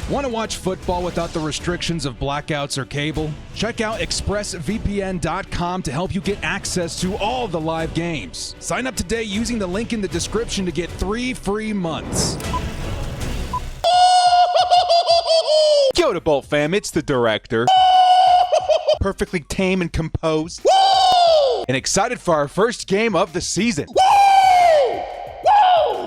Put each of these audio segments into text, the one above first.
Want to watch football without the restrictions of blackouts or cable? Check out expressvpn.com to help you get access to all the live games. Sign up today using the link in the description to get 3 free months. Yo to Bolt fam, it's the director. Perfectly tame and composed. And excited for our first game of the season.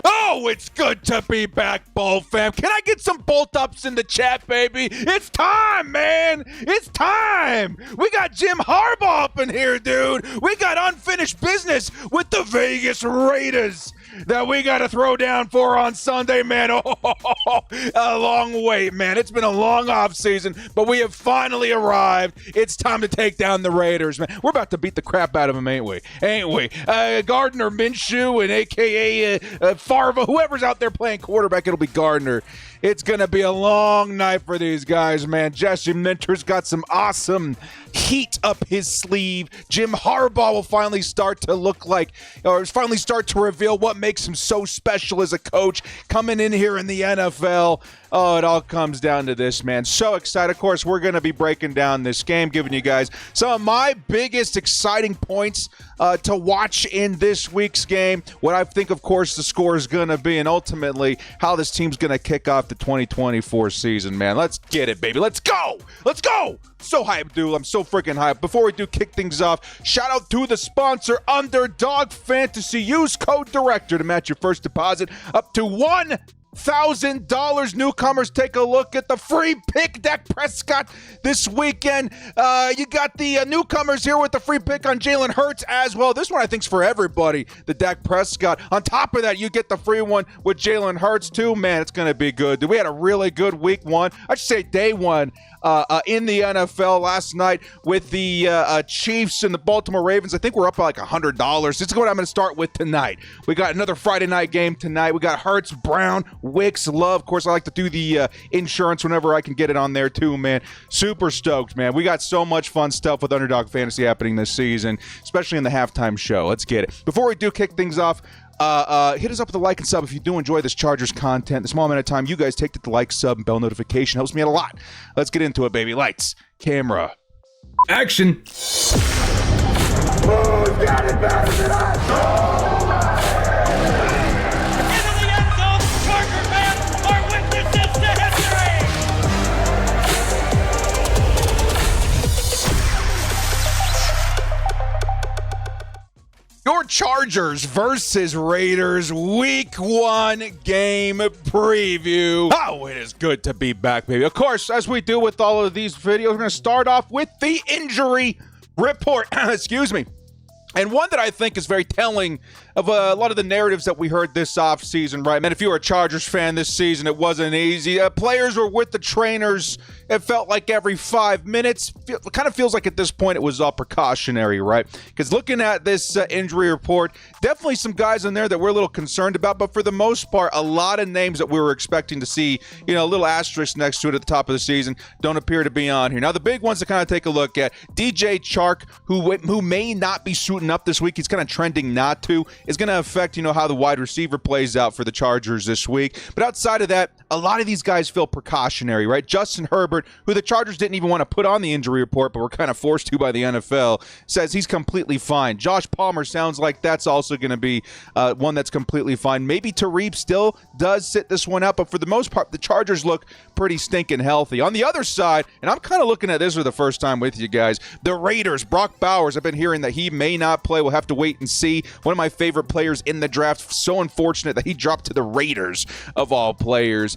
Oh, it's good to be back, Bolt fam. Can I get some Bolt ups in the chat, baby? It's time, man. It's time. We got Jim Harbaugh up in here, dude. We got unfinished business with the Vegas Raiders that we got to throw down for on Sunday, man. Oh, a long wait, man. It's been a long offseason, but we have finally arrived. It's time to take down the Raiders, man. We're about to beat the crap out of them, ain't we? Gardner Minshew and a.k.a. Farva, whoever's out there playing quarterback, it'll be Gardner. It's going to be a long night for these guys, man. Jesse Minter's got some awesome heat up his sleeve. Jim Harbaugh will finally start to reveal what makes him so special as a coach coming in here in the NFL. Oh, it all comes down to this, man. So excited. Of course, we're going to be breaking down this game, giving you guys some of my biggest exciting points to watch in this week's game. What I think, of course, the score is going to be, and ultimately how this team's going to kick off the 2024 season, man. Let's get it, baby. Let's go. Let's go. So hyped, dude. I'm so freaking hyped. Before we do kick things off, shout out to the sponsor, Underdog Fantasy. Use code DIRECTOR to match your first deposit up to $1,000. Newcomers, take a look at the free pick, Dak Prescott, this weekend. You got the newcomers here with the free pick on Jalen Hurts as well. This one I think is for everybody, the Dak Prescott. On top of that, you get the free one with Jalen Hurts too. Man, it's going to be good. We had a really good week one. I should say day one. In the NFL last night with the Chiefs and the Baltimore Ravens. I think we're up by like $100. This is what I'm going to start with tonight. We got another Friday night game tonight. We got Hurts, Brown, Wicks, Love. Of course, I like to do the insurance whenever I can get it on there too, man. Super stoked, man. We got so much fun stuff with Underdog Fantasy happening this season, especially in the halftime show. Let's get it. Before we do kick things off, hit us up with a like and sub if you do enjoy this Chargers content. The small amount of time you guys take to the like, sub, and bell notification helps me out a lot. Let's get into it, baby. Lights, camera, action. Who's got it better than us? Into the end zone, Charger fans are witnesses to history. Your Chargers versus Raiders Week 1 game preview. Oh, it is good to be back, baby. Of course, as we do with all of these videos, we're going to start off with the injury report. Excuse me. And one that I think is very telling of a lot of the narratives that we heard this offseason, right? Man, if you were a Chargers fan this season, it wasn't easy. Players were with the trainers, it felt like every 5 minutes. It kind of feels like at this point it was all precautionary, right? Because looking at this injury report, definitely some guys in there that we're a little concerned about, but for the most part, a lot of names that we were expecting to see, a little asterisk next to it at the top of the season, don't appear to be on here. Now, the big ones to kind of take a look at, DJ Chark, who may not be suiting up this week, he's kind of trending not to, is going to affect, how the wide receiver plays out for the Chargers this week. But outside of that, a lot of these guys feel precautionary, right? Justin Herbert, who the Chargers didn't even want to put on the injury report, but were kind of forced to by the NFL, says he's completely fine. Josh Palmer sounds like that's also going to be one that's completely fine. Maybe Tariq still does sit this one out, but for the most part, the Chargers look pretty stinking healthy. On the other side, and I'm kind of looking at this for the first time with you guys, the Raiders, Brock Bowers, I've been hearing that he may not play. We'll have to wait and see. One of my favorite players in the draft. So unfortunate that he dropped to the Raiders of all players.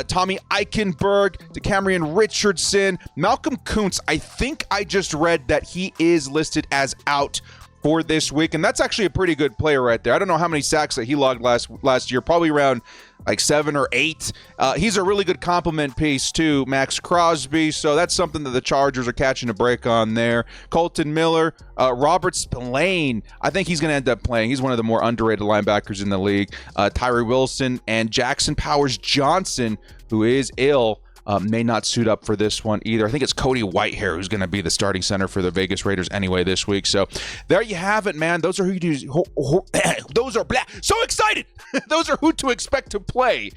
Tommy Eichenberg, DeCamerion Richardson, Malcolm Kuntz. I think I just read that he is listed as out for this week, and that's actually a pretty good player right there. I don't know how many sacks that he logged last year, probably around like 7 or 8. He's a really good complement piece to Max Crosby, so that's something that the Chargers are catching a break on there. Colton Miller, Robert Spillane, I think he's going to end up playing. He's one of the more underrated linebackers in the league. Tyree Wilson and Jackson Powers Johnson, who is ill. may not suit up for this one either. I think it's Cody Whitehair who's going to be the starting center for the Vegas Raiders anyway this week. So there you have it, man. Those are who you do. Those are so excited. Those are who to expect to play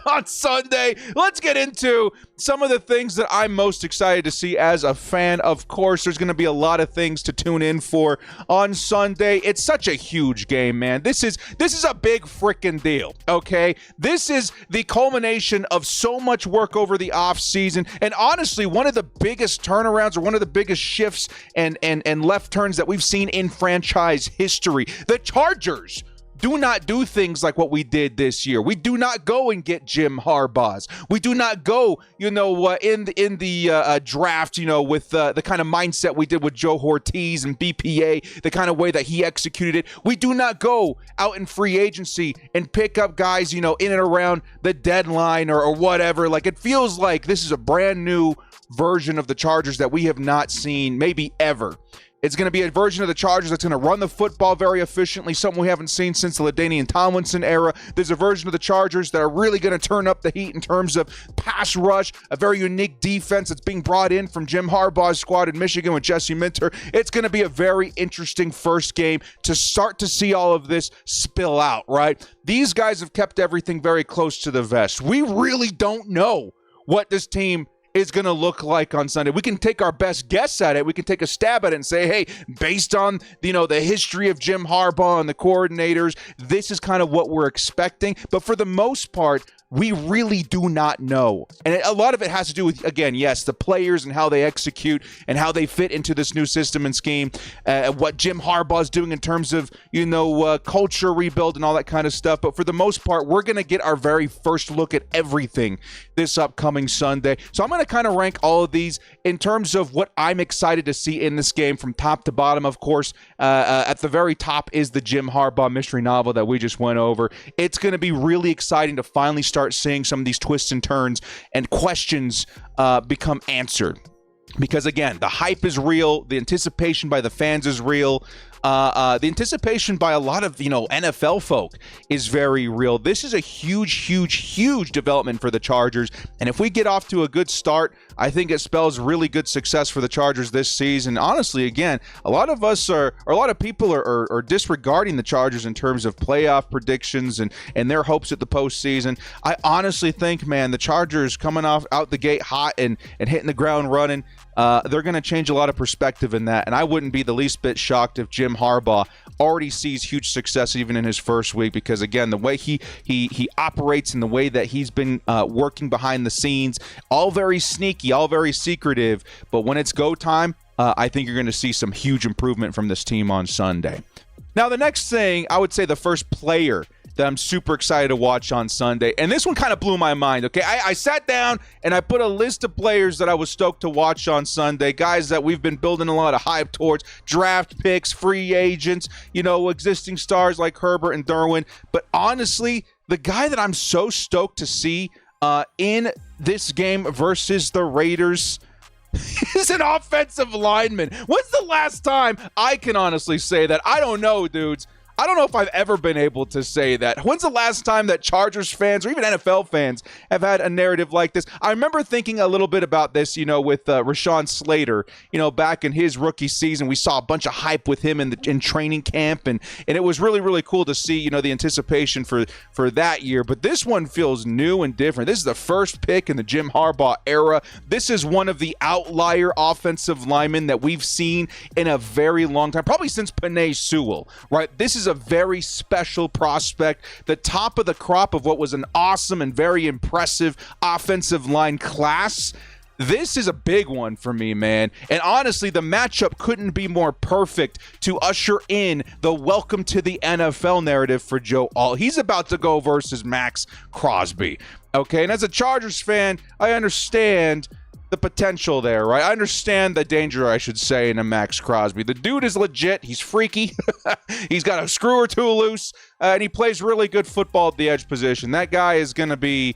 on Sunday. Let's get into some of the things that I'm most excited to see as a fan. Of course, there's going to be a lot of things to tune in for on Sunday. It's such a huge game, man. This is a big freaking deal, okay? This is the culmination of so much work over the offseason, and honestly, one of the biggest turnarounds or one of the biggest shifts and left turns that we've seen in franchise history. The Chargers do not do things like what we did this year. We do not go and get Jim Harbaugh's. We do not go, in the draft, with the kind of mindset we did with Joe Ortiz and BPA, the kind of way that he executed it. We do not go out in free agency and pick up guys, in and around the deadline or whatever. Like, it feels like this is a brand new version of the Chargers that we have not seen maybe ever. It's going to be a version of the Chargers that's going to run the football very efficiently, something we haven't seen since the LaDainian Tomlinson era. There's a version of the Chargers that are really going to turn up the heat in terms of pass rush, a very unique defense that's being brought in from Jim Harbaugh's squad in Michigan with Jesse Minter. It's going to be a very interesting first game to start to see all of this spill out, right? These guys have kept everything very close to the vest. We really don't know what this team is going to look like on Sunday. We can take our best guess at it. We can take a stab at it and say, hey, based on, the history of Jim Harbaugh and the coordinators, this is kind of what we're expecting. But for the most part, we really do not know. And a lot of it has to do with, again, yes, the players and how they execute and how they fit into this new system and scheme, what Jim Harbaugh is doing in terms of, culture rebuild and all that kind of stuff. But for the most part, we're going to get our very first look at everything this upcoming Sunday. So I'm going to kind of rank all of these in terms of what I'm excited to see in this game from top to bottom. Of course, at the very top is the Jim Harbaugh mystery novel that we just went over. It's going to be really exciting to finally start seeing some of these twists and turns and questions become answered. Because, again, the hype is real. The anticipation by the fans is real. The anticipation by a lot of, NFL folk is very real. This is a huge, huge, huge development for the Chargers. And if we get off to a good start, I think it spells really good success for the Chargers this season. Honestly, again, a lot of people are disregarding the Chargers in terms of playoff predictions and their hopes at the postseason. I honestly think, man, the Chargers coming out the gate hot and hitting the ground running, they're going to change a lot of perspective in that. And I wouldn't be the least bit shocked if Jim Harbaugh already sees huge success even in his first week, because, again, the way he operates and the way that he's been working behind the scenes, all very sneaky, all very secretive. But when it's go time, I think you're going to see some huge improvement from this team on Sunday. Now, the next thing, I would say the first player that I'm super excited to watch on Sunday. And this one kind of blew my mind, okay? I sat down and I put a list of players that I was stoked to watch on Sunday, guys that we've been building a lot of hype towards, draft picks, free agents, existing stars like Herbert and Derwin. But honestly, the guy that I'm so stoked to see in this game versus the Raiders is an offensive lineman. When's the last time I can honestly say that? I don't know, dudes. I don't know if I've ever been able to say that. When's the last time that Chargers fans or even NFL fans have had a narrative like this? I remember thinking a little bit about this, with Rashawn Slater, back in his rookie season. We saw a bunch of hype with him in training camp, and it was really, really cool to see, the anticipation for that year. But this one feels new and different. This is the first pick in the Jim Harbaugh era. This is one of the outlier offensive linemen that we've seen in a very long time, probably since Penei Sewell, right? This is a very special prospect, the top of the crop of what was an awesome and very impressive offensive line class. This is a big one for me, man. And honestly, the matchup couldn't be more perfect to usher in the welcome to the NFL narrative for Joe Alt. He's about to go versus Max Crosby. Okay, and as a Chargers fan, I understand the potential there, right? I understand the danger, I should say, in a Max Crosby. The dude is legit. He's freaky. He's got a screw or two loose, and he plays really good football at the edge position. That guy is going to be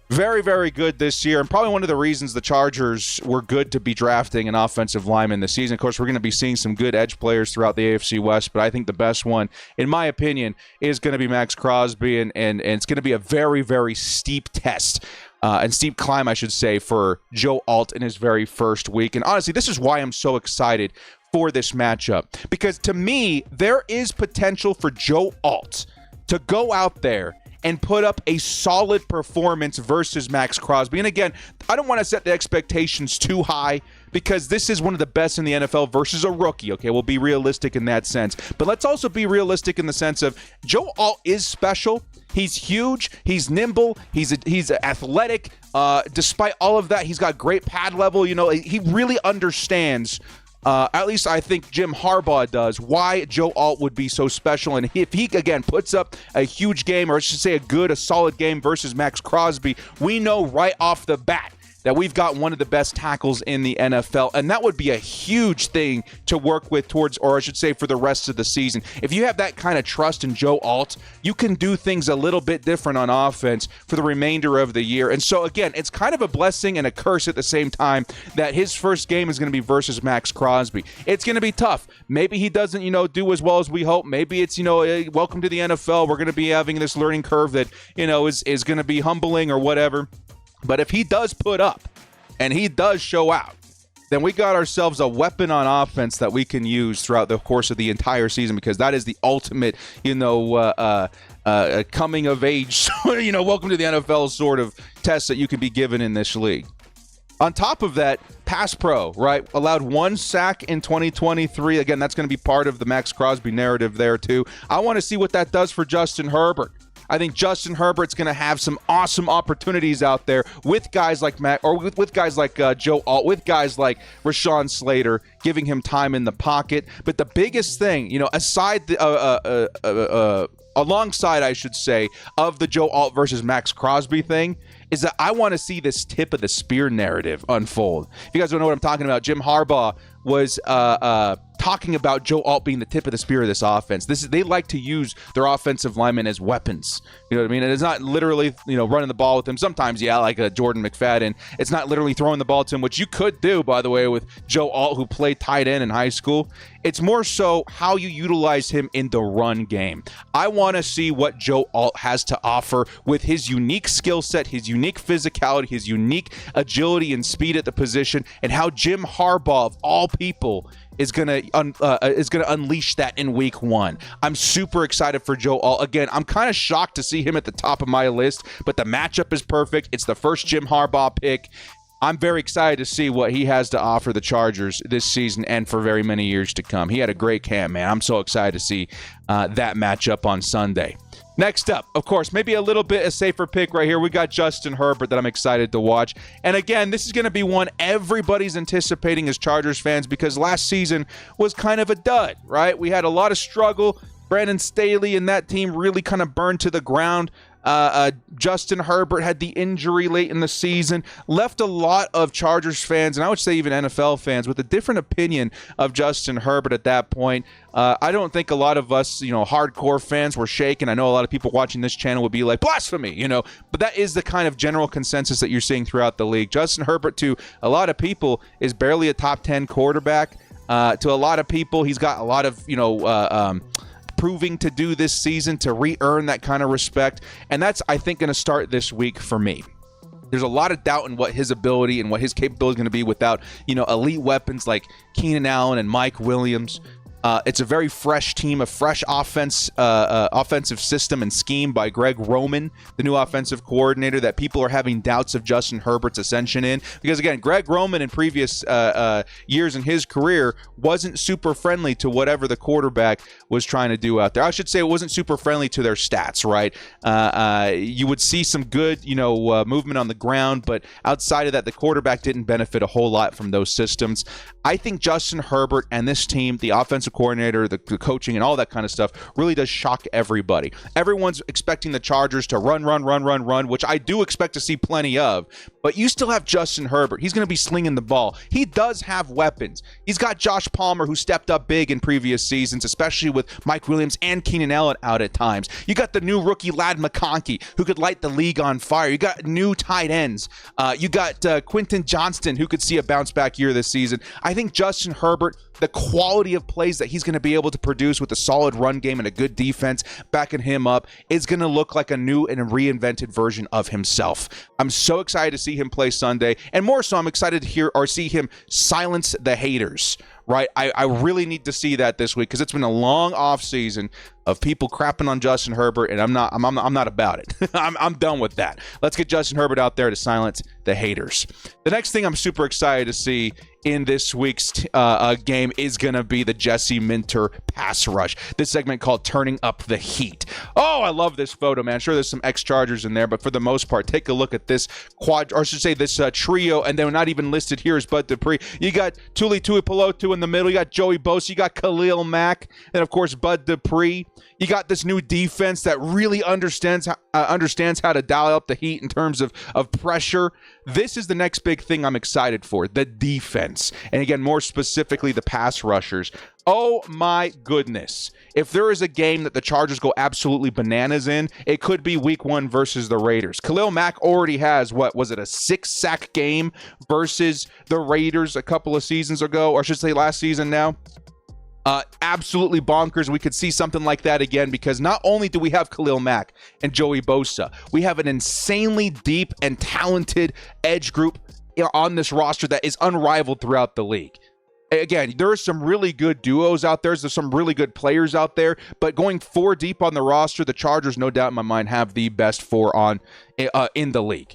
very, very good this year, and probably one of the reasons the Chargers were good to be drafting an offensive lineman this season. Of course, we're going to be seeing some good edge players throughout the AFC West, but I think the best one, in my opinion, is going to be Max Crosby, and it's going to be a very, very steep test and steep climb, I should say, for Joe Alt in his very first week. And honestly, this is why I'm so excited for this matchup, because to me, there is potential for Joe Alt to go out there and put up a solid performance versus Max Crosby. And again, I don't want to set the expectations too high, because this is one of the best in the NFL versus a rookie. Okay, we'll be realistic in that sense. But let's also be realistic in the sense of Joe Alt is special. He's huge. He's nimble. He's athletic. Despite all of that, he's got great pad level. You know, he really understands, at least I think Jim Harbaugh does, why Joe Alt would be so special. And if he, again, puts up a huge game, or I should say a solid game versus Max Crosby, we know right off the bat that we've got one of the best tackles in the NFL, and that would be a huge thing to work with towards, or I should say, for the rest of the season. If you have that kind of trust in Joe Alt, you can do things a little bit different on offense for the remainder of the year. And so, again, it's kind of a blessing and a curse at the same time that his first game is going to be versus Max Crosby. It's going to be tough. Maybe he doesn't, do as well as we hope. Maybe it's, welcome to the NFL. We're going to be having this learning curve that, is going to be humbling or whatever. But if he does put up and he does show out, then we got ourselves a weapon on offense that we can use throughout the course of the entire season, because that is the ultimate, coming of age, welcome to the NFL sort of test that you can be given in this league. On top of that, pass pro, right? Allowed 1 sack in 2023. Again, that's going to be part of the Max Crosby narrative there too. I want to see what that does for Justin Herbert. I think Justin Herbert's going to have some awesome opportunities out there with guys like Matt, or with guys like Joe Alt, with guys like Rashawn Slater, giving him time in the pocket. But the biggest thing, aside alongside, I should say, of the Joe Alt versus Max Crosby thing, is that I want to see this tip of the spear narrative unfold. If you guys don't know what I'm talking about, Jim Harbaugh was talking about Joe Alt being the tip of the spear of this offense. They like to use their offensive linemen as weapons. You know what I mean? And it's not literally, running the ball with them. Sometimes, yeah, like a Jordan McFadden. It's not literally throwing the ball to him, which you could do, by the way, with Joe Alt, who played tight end in high school. It's more so how you utilize him in the run game. I want to see what Joe Alt has to offer with his unique skill set, his unique physicality, his unique agility and speed at the position, and how Jim Harbaugh, of all people, is gonna unleash that in week 1. I'm super excited for Joe Alt. Again, I'm kind of shocked to see him at the top of my list, but the matchup is perfect. It's the first Jim Harbaugh pick. I'm very excited to see what he has to offer the Chargers this season and for very many years to come. He had a great camp, man. I'm so excited to see that matchup on Sunday. Next up, of course, maybe a little bit a safer pick right here. We got Justin Herbert that I'm excited to watch. And again, this is going to be one everybody's anticipating as Chargers fans, because last season was kind of a dud, right? We had a lot of struggle. Brandon Staley and that team really kind of burned to the ground. Justin Herbert had the injury late in the season, left a lot of Chargers fans, and I would say even NFL fans, with a different opinion of Justin Herbert at that point. I don't think a lot of us, hardcore fans were shaken. I know a lot of people watching this channel would be like, blasphemy, but that is the kind of general consensus that you're seeing throughout the league. Justin Herbert, to a lot of people, is barely a top 10 quarterback. To a lot of people, he's got a lot of, proving to do this season to re-earn that kind of respect. And that's, I think, going to start this week for me. There's a lot of doubt in what his ability and what his capability is going to be without, elite weapons like Keenan Allen and Mike Williams. It's a very fresh team, a fresh offensive system and scheme by Greg Roman, the new offensive coordinator, that people are having doubts of Justin Herbert's ascension in. Because, again, Greg Roman in previous years in his career wasn't super friendly to whatever the quarterback was trying to do out there. I should say it wasn't super friendly to their stats, right? You would see some good, movement on the ground, but outside of that, the quarterback didn't benefit a whole lot from those systems. I think Justin Herbert and this team, the offensive coordinator, the coaching, and all that kind of stuff really does shock everybody. Everyone's expecting the Chargers to run, which I do expect to see plenty of, but you still have Justin Herbert. He's going to be slinging the ball. He does have weapons. He's got Josh Palmer, who stepped up big in previous seasons, especially with Mike Williams and Keenan Allen out at times. You got the new rookie Ladd McConkey, who could light the league on fire. You got new tight ends. You got Quentin Johnston, who could see a bounce back year this season. I think Justin Herbert, the quality of plays that he's going to be able to produce with a solid run game and a good defense backing him up is going to look like a new and a reinvented version of himself. I'm so excited to see him play Sunday, and more so, I'm excited to hear or see him silence the haters. Right, I really need to see that this week because it's been a long off season of people crapping on Justin Herbert, and I'm not about it. I'm done with that. Let's get Justin Herbert out there to silence the haters. The next thing I'm super excited to see in this week's game is going to be the Jesse Minter pass rush. This segment called Turning Up the Heat. Oh, I love this photo, man. Sure, there's some ex-Chargers in there, but for the most part, take a look at this this trio, and they're not even listed here as Bud Dupree. You got Tuli Tuipulotu in the middle. You got Joey Bosa. You got Khalil Mack, and of course, Bud Dupree. You got this new defense that really understands how to dial up the heat in terms of pressure. This is the next big thing I'm excited for, the defense. And again, more specifically, the pass rushers. Oh my goodness. If there is a game that the Chargers go absolutely bananas in, it could be week 1 versus the Raiders. Khalil Mack already has, a 6-sack game versus the Raiders a couple of seasons ago, or I should say last season now. Absolutely bonkers. We could see something like that again because not only do we have Khalil Mack and Joey Bosa, we have an insanely deep and talented edge group on this roster that is unrivaled throughout the league. Again, there are some really good duos out there. There's some really good players out there, but going 4 deep on the roster, the Chargers, no doubt in my mind, have the best 4 in the league.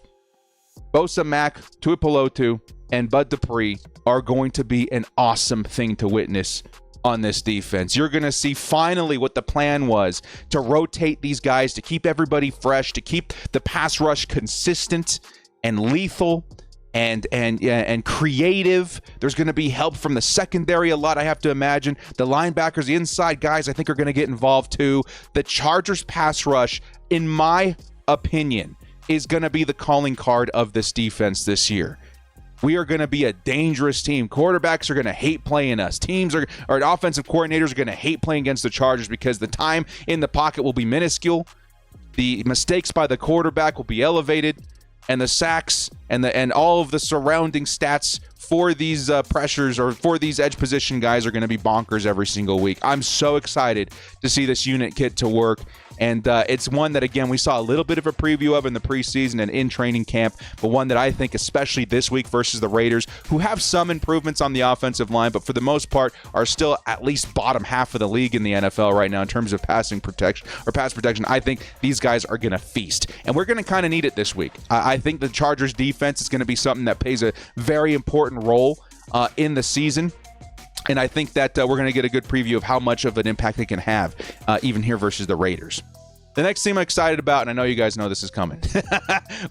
Bosa, Mack, Tuipulotu, and Bud Dupree are going to be an awesome thing to witness on this defense. You're going to see finally what the plan was to rotate these guys, to keep everybody fresh, to keep the pass rush consistent and lethal and creative. There's going to be help from the secondary a lot, I have to imagine. The linebackers, the inside guys, I think are going to get involved too. The Chargers pass rush, in my opinion, is going to be the calling card of this defense this year. We are going to be a dangerous team. Quarterbacks are going to hate playing us. Or offensive coordinators are going to hate playing against the Chargers because the time in the pocket will be minuscule. The mistakes by the quarterback will be elevated, and the sacks and all of the surrounding stats for these pressures or for these edge position guys are going to be bonkers every single week. I'm so excited to see this unit get to work. And it's one that, again, we saw a little bit of a preview of in the preseason and in training camp, but one that I think, especially this week versus the Raiders, who have some improvements on the offensive line, but for the most part are still at least bottom half of the league in the NFL right now in terms of pass protection. I think these guys are going to feast, and we're going to kind of need it this week. I think the Chargers defense is going to be something that plays a very important role in the season. And I think that we're going to get a good preview of how much of an impact they can have even here versus the Raiders. The next team I'm excited about, and I know you guys know this is coming.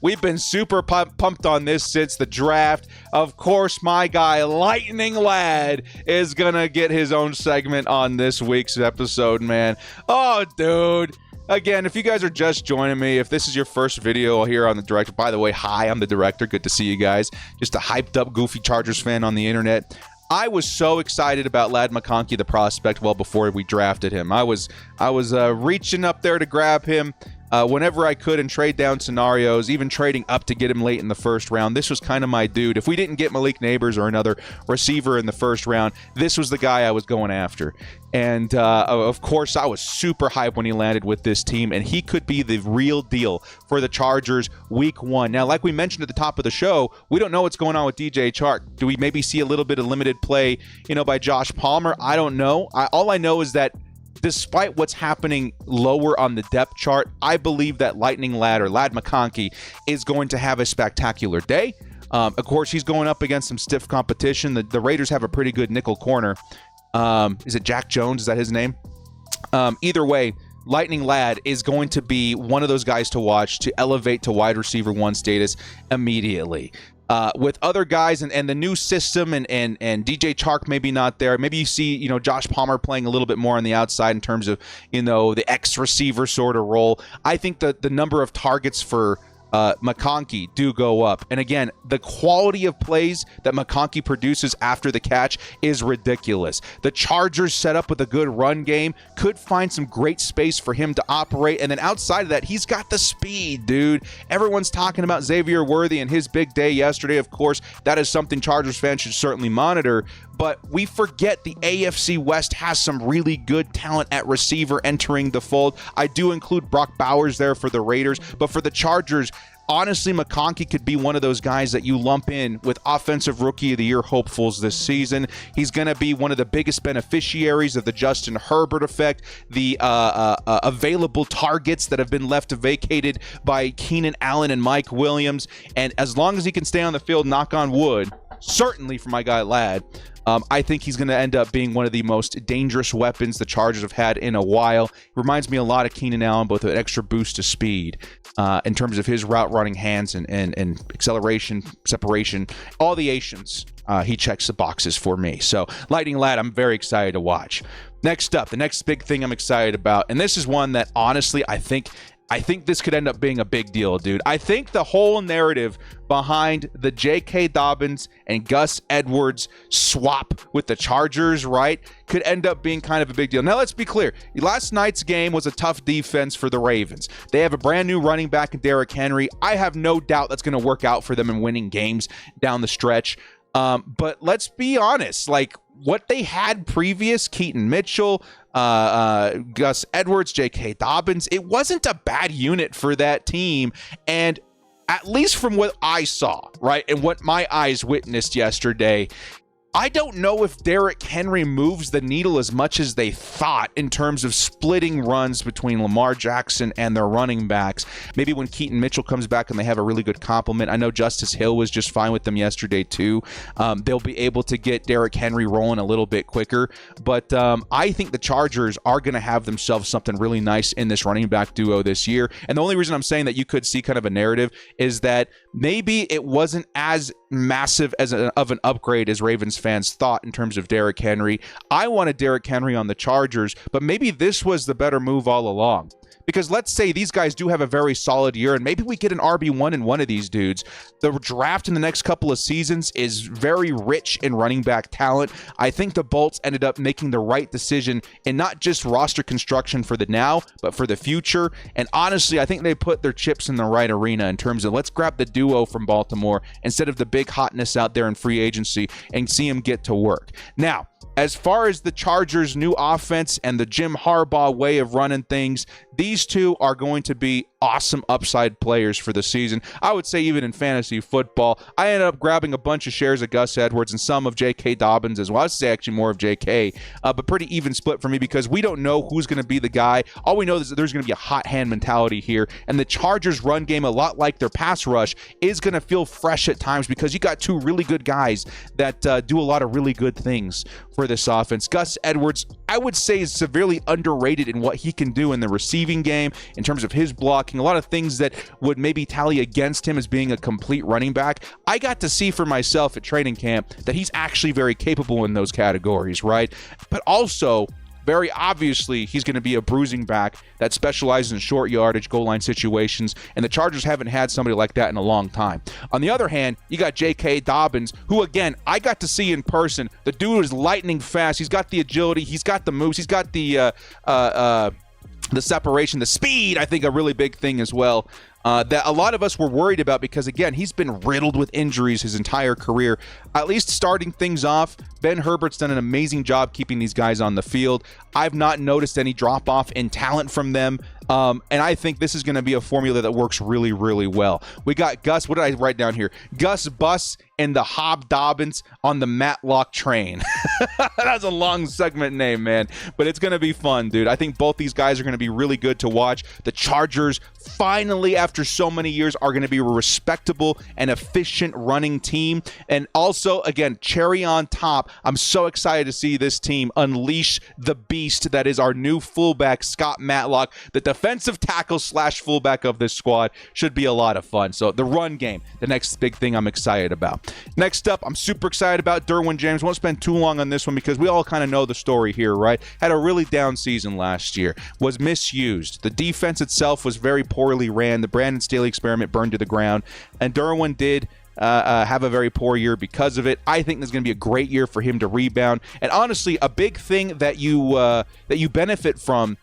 We've been super pumped on this since the draft. Of course, my guy, Lightning Lad, is going to get his own segment on this week's episode, man. Oh, dude. Again, if you guys are just joining me, if this is your first video here on the director, by the way, hi, I'm the director. Good to see you guys. Just a hyped up, goofy Chargers fan on the internet. I was so excited about Ladd McConkey, the prospect, well before we drafted him. I was reaching up there to grab him whenever I could in trade down scenarios, even trading up to get him late in the first round. This was kind of my dude. If we didn't get Malik Neighbors or another receiver in the first round, this was the guy I was going after. And of course, I was super hyped when he landed with this team, and he could be the real deal for the Chargers week 1. Now, like we mentioned at the top of the show, we don't know what's going on with DJ Chark. Do we maybe see a little bit of limited play, by Josh Palmer? I don't know. All I know is that despite what's happening lower on the depth chart, I believe that Lightning Lad or Ladd McConkey is going to have a spectacular day. Of course, he's going up against some stiff competition. The Raiders have a pretty good nickel corner. Is it Jack Jones? Is that his name? Either way, Lightning Lad is going to be one of those guys to watch to elevate to wide receiver 1 status immediately. With other guys and the new system and DJ Chark maybe not there. Maybe you see, Josh Palmer playing a little bit more on the outside in terms of, the X receiver sort of role. I think the number of targets for McConkey do go up. And again, the quality of plays that McConkey produces after the catch is ridiculous. The Chargers set up with a good run game, could find some great space for him to operate. And then outside of that, he's got the speed, dude. Everyone's talking about Xavier Worthy and his big day yesterday. Of course, that is something Chargers fans should certainly monitor. But we forget the AFC West has some really good talent at receiver entering the fold. I do include Brock Bowers there for the Raiders, but for the Chargers, honestly, McConkey could be one of those guys that you lump in with Offensive Rookie of the Year hopefuls this season. He's going to be one of the biggest beneficiaries of the Justin Herbert effect, the available targets that have been left vacated by Keenan Allen and Mike Williams. And as long as he can stay on the field, knock on wood, certainly for my guy Ladd, I think he's going to end up being one of the most dangerous weapons the Chargers have had in a while. Reminds me a lot of Keenan Allen, both an extra boost to speed in terms of his route running hands and acceleration, separation, all the Asians. He checks the boxes for me. So Lightning Ladd, I'm very excited to watch. Next up, the next big thing I'm excited about, and this is one that honestly I think this could end up being a big deal, dude. I think the whole narrative behind the J.K. Dobbins and Gus Edwards swap with the Chargers, right, could end up being kind of a big deal. Now, let's be clear. Last night's game was a tough defense for the Ravens. They have a brand new running back in Derrick Henry. I have no doubt that's going to work out for them in winning games down the stretch. But let's be honest, like what they had previous, Keaton Mitchell, Gus Edwards, J.K. Dobbins, it wasn't a bad unit for that team. And at least from what I saw, right, and what my eyes witnessed yesterday, I don't know if Derrick Henry moves the needle as much as they thought in terms of splitting runs between Lamar Jackson and their running backs. Maybe when Keaton Mitchell comes back and they have a really good complement. I know Justice Hill was just fine with them yesterday too. They'll be able to get Derrick Henry rolling a little bit quicker. But I think the Chargers are going to have themselves something really nice in this running back duo this year. And the only reason I'm saying that you could see kind of a narrative is that maybe it wasn't as massive as of an upgrade as Ravens fans thought in terms of Derrick Henry. I wanted Derrick Henry on the Chargers, but maybe this was the better move all along. Because let's say these guys do have a very solid year, and maybe we get an RB1 in one of these dudes. The draft in the next couple of seasons is very rich in running back talent. I think the Bolts ended up making the right decision in not just roster construction for the now, but for the future. And honestly, I think they put their chips in the right arena in terms of let's grab the duo from Baltimore instead of the big hotness out there in free agency and see them get to work. Now, as far as the Chargers' new offense and the Jim Harbaugh way of running things, these two are going to be awesome upside players for the season. I would say even in fantasy football. I ended up grabbing a bunch of shares of Gus Edwards and some of J.K. Dobbins as well. I'd say actually more of J.K., but pretty even split for me because we don't know who's going to be the guy. All we know is that there's going to be a hot hand mentality here, and the Chargers' run game, a lot like their pass rush, is going to feel fresh at times because you got two really good guys that do a lot of really good things for this offense. Gus Edwards, I would say, is severely underrated in what he can do in the receiving game in terms of his blocking. A lot of things that would maybe tally against him as being a complete running back. I got to see for myself at training camp that he's actually very capable in those categories, right? But also, very obviously, he's going to be a bruising back that specializes in short yardage, goal line situations, and the Chargers haven't had somebody like that in a long time. On the other hand, you got J.K. Dobbins, who, again, I got to see in person. The dude is lightning fast. He's got the agility. He's got the moves. He's got the separation, the speed, I think a really big thing as well. That a lot of us were worried about because, again, he's been riddled with injuries his entire career. At least starting things off, Ben Herbert's done an amazing job keeping these guys on the field. I've not noticed any drop-off in talent from them, and I think this is going to be a formula that works really, really well. We got Gus, what did I write down here? Gus Bus and the Hob Dobbins on the Matlock train. That's a long segment name, man, but it's going to be fun, dude. I think both these guys are going to be really good to watch. The Chargers, finally, after so many years, are going to be a respectable and efficient running team. And also, again, cherry on top, I'm so excited to see this team unleash the beast that is our new fullback, Scott Matlock, the defensive tackle slash fullback of this squad should be a lot of fun. So the run game, the next big thing I'm excited about. Next up, I'm super excited about Derwin James. Won't spend too long on this one because we all kind of know the story here, right? Had a really down season last year, was misused. The defense itself was very poorly ran. The Brandon Staley experiment burned to the ground, and Derwin did have a very poor year because of it. I think this is going to be a great year for him to rebound. And honestly, a big thing that you benefit from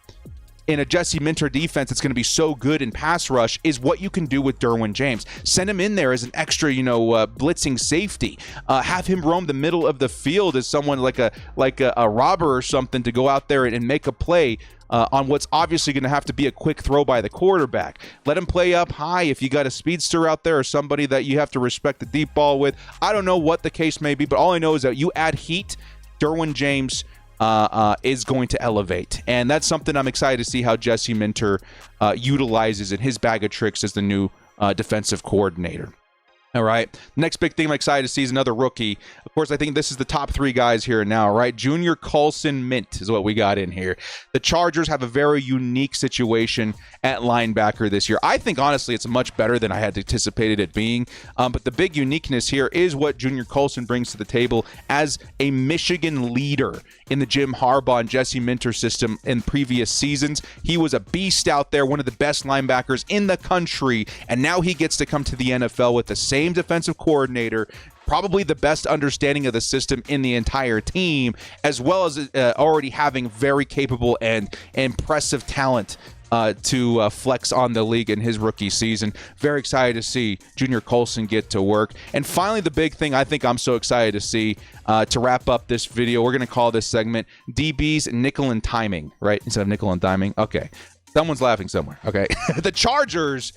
in a Jesse Minter defense that's going to be so good in pass rush is what you can do with Derwin James. Send him in there as an extra, blitzing safety. Have him roam the middle of the field as someone like a robber or something to go out there and make a play on what's obviously going to have to be a quick throw by the quarterback. Let him play up high if you got a speedster out there or somebody that you have to respect the deep ball with. I don't know what the case may be, but all I know is that you add heat, Derwin James is going to elevate. And that's something I'm excited to see how Jesse Minter utilizes in his bag of tricks as the new defensive coordinator. All right. Next big thing I'm excited to see is another rookie. Of course, I think this is the top three guys here now, right? Junior Coulson Mint is what we got in here. The Chargers have a very unique situation at linebacker this year. I think, honestly, it's much better than I had anticipated it being. But the big uniqueness here is what Junior Coulson brings to the table as a Michigan leader in the Jim Harbaugh and Jesse Minter system in previous seasons. He was a beast out there, one of the best linebackers in the country, and now he gets to come to the NFL with the same defensive coordinator, probably the best understanding of the system in the entire team, as well as already having very capable and impressive talent to flex on the league in his rookie season. Very excited to see Junior Coulson get to work. And finally, the big thing I think I'm so excited to see to wrap up this video, we're going to call this segment DB's Nickel and Timing, right? Instead of Nickel and Diming. Okay. Someone's laughing somewhere. Okay. The Chargers,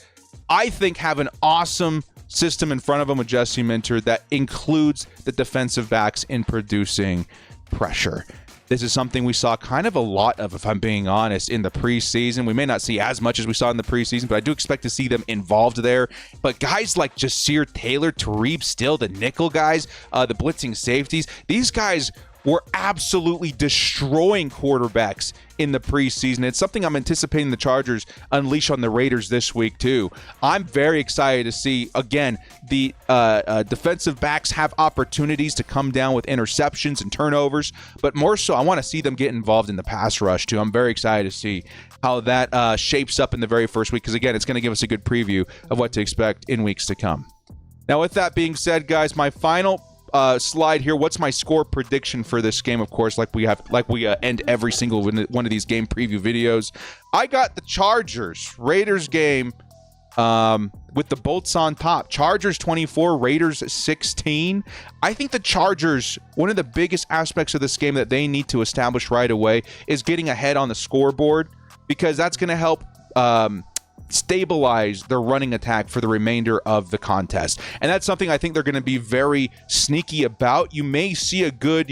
I think, have an awesome system in front of them with Jesse Minter that includes the defensive backs in producing pressure. This is something we saw kind of a lot of, if I'm being honest, in the preseason. We may not see as much as we saw in the preseason, but I do expect to see them involved there. But guys like Jasir Taylor, Tareeb Still, the nickel guys, the blitzing safeties, these guys were absolutely destroying quarterbacks in the preseason. It's something I'm anticipating the Chargers unleash on the Raiders this week too. I'm very excited to see, again, the defensive backs have opportunities to come down with interceptions and turnovers, but more so I want to see them get involved in the pass rush too. I'm very excited to see how that shapes up in the very first week because, again, it's going to give us a good preview of what to expect in weeks to come. Now, with that being said, guys, my final slide here. What's my score prediction for this game? Of course, like we end every single one of these game preview videos. I got the Chargers Raiders game with the bolts on top. Chargers 24, Raiders 16. I think the Chargers, one of the biggest aspects of this game that they need to establish right away is getting ahead on the scoreboard because that's going to help stabilize their running attack for the remainder of the contest. And that's something I think they're going to be very sneaky about. You may see a good,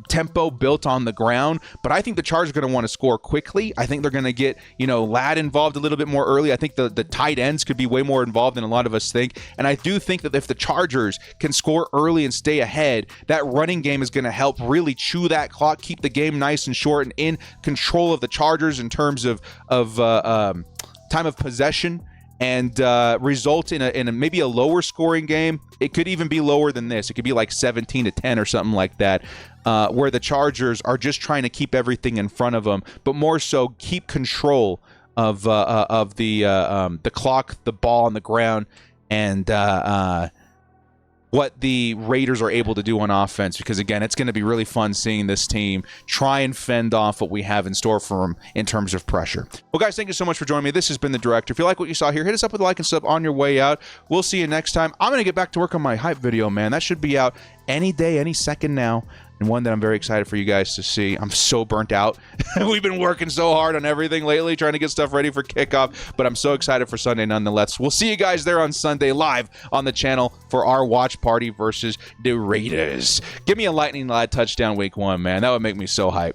tempo built on the ground, but I think the Chargers are going to want to score quickly. I think they're going to get, Ladd involved a little bit more early. I think the tight ends could be way more involved than a lot of us think. And I do think that if the Chargers can score early and stay ahead, that running game is going to help really chew that clock, keep the game nice and short and in control of the Chargers in terms of time of possession, and result in a maybe a lower scoring game. It could even be lower than this. It could be like 17-10 or something like that, where the Chargers are just trying to keep everything in front of them, but more so keep control of the clock, the ball on the ground, and what the Raiders are able to do on offense, because, again, it's going to be really fun seeing this team try and fend off what we have in store for them in terms of pressure. Well, guys, thank you so much for joining me. This has been The Director. If you like what you saw here, hit us up with a like and sub on your way out. We'll see you next time. I'm going to get back to work on my hype video, man. That should be out any day, any second now, and one that I'm very excited for you guys to see. I'm so burnt out. We've been working so hard on everything lately, trying to get stuff ready for kickoff, but I'm so excited for Sunday nonetheless. We'll see you guys there on Sunday live on the channel for our watch party versus the Raiders. Give me a lightning lad touchdown week 1, man. That would make me so hyped.